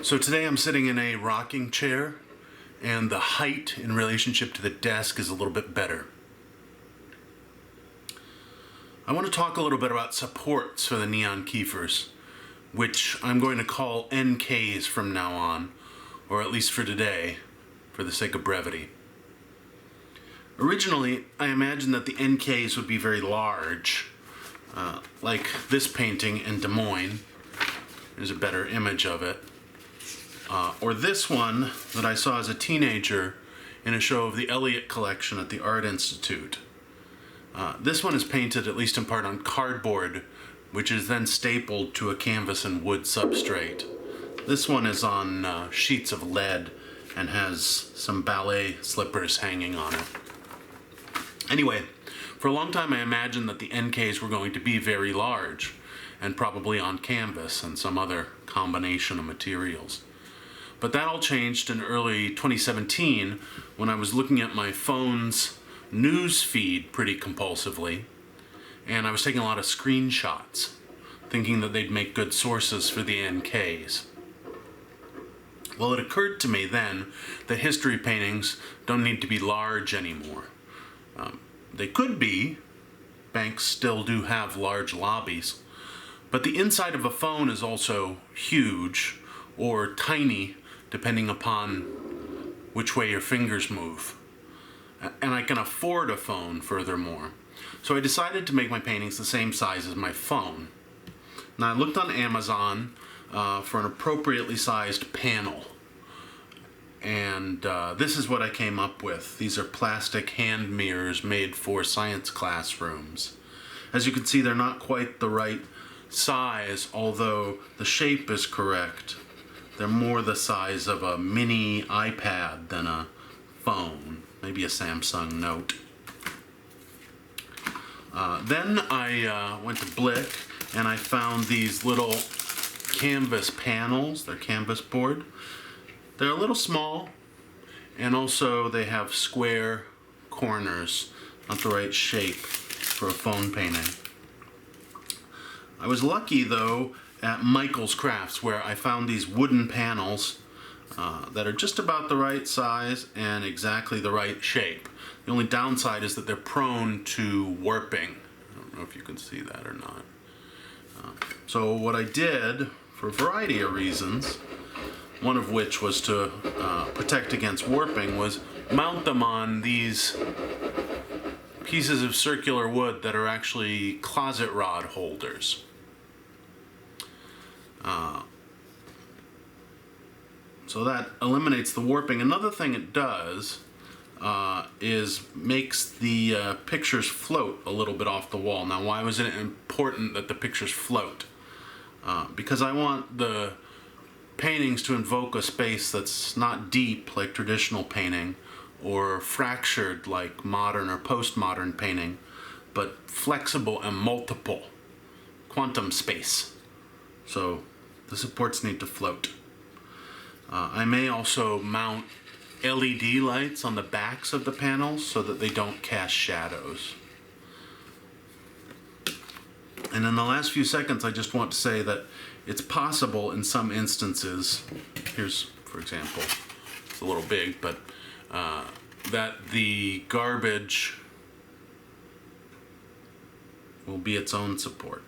So today I'm sitting in a rocking chair, and the height in relationship to the desk is a little bit better. I want to talk a little bit about supports for the Neon Kiefers, which I'm going to call NKs from now on, or at least for today, for the sake of brevity. Originally, I imagined that the NKs would be very large, like this painting in Des Moines. There's a better image of it. Or this one that I saw as a teenager in a show of the Elliott collection at the Art Institute. This one is painted, at least in part, on cardboard, which is then stapled to a canvas and wood substrate. This one is on sheets of lead and has some ballet slippers hanging on it. Anyway, for a long time I imagined that the NKs were going to be very large and probably on canvas and some other combination of materials. But that all changed in early 2017 when I was looking at my phone's news feed pretty compulsively, and I was taking a lot of screenshots, thinking that they'd make good sources for the NKs. Well, it occurred to me then that history paintings don't need to be large anymore. They could be. Banks still do have large lobbies. But the inside of a phone is also huge or tiny, depending upon which way your fingers move. And I can afford a phone, furthermore. So I decided to make my paintings the same size as my phone. Now, I looked on Amazon for an appropriately sized panel. And this is what I came up with. These are plastic hand mirrors made for science classrooms. As you can see, they're not quite the right size, although the shape is correct. They're more the size of a mini iPad than a phone, maybe a Samsung Note. Then I went to Blick and I found these little canvas panels. They're canvas board. They're a little small, and also they have square corners, not the right shape for a phone painting. I was lucky, though, at Michael's Crafts, where I found these wooden panels that are just about the right size and exactly the right shape. The only downside is that they're prone to warping. I don't know if you can see that or not. So what I did, for a variety of reasons, one of which was to protect against warping, was mount them on these pieces of circular wood that are actually closet rod holders. So that eliminates the warping. Another thing it does is makes the pictures float a little bit off the wall. Now, why was it important that the pictures float? Because I want the paintings to invoke a space that's not deep like traditional painting or fractured like modern or postmodern painting, but flexible and multiple, quantum space. So the supports need to float. I may also mount LED lights on the backs of the panels so that they don't cast shadows. And in the last few seconds, I just want to say that it's possible in some instances, here's, for example, it's a little big, but that the garbage will be its own support.